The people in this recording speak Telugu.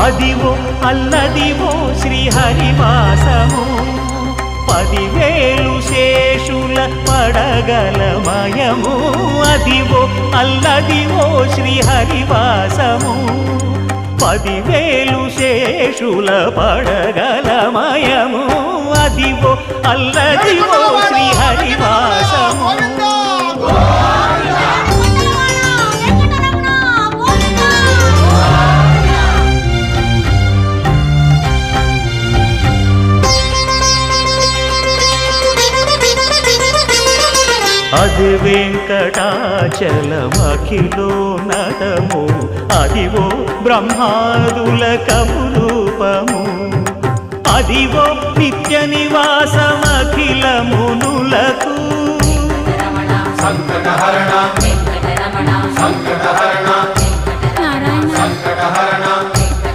అదివో అల్లదివో శ్రీహరివాసము 10,000 శేషుల పడగలమయము అదివో అల్లదివో శ్రీహరివాసము 10,000 శేషుల పడగలమయము అదివో అల్లదివో శ్రీహరివాసము అది వెంకటాచలమఖిలోన్నతము అదివో బ్రహ్మాదుల కపురూపము అదివో నిత్య నివాసమఖిల మునులకు సంకటహరణ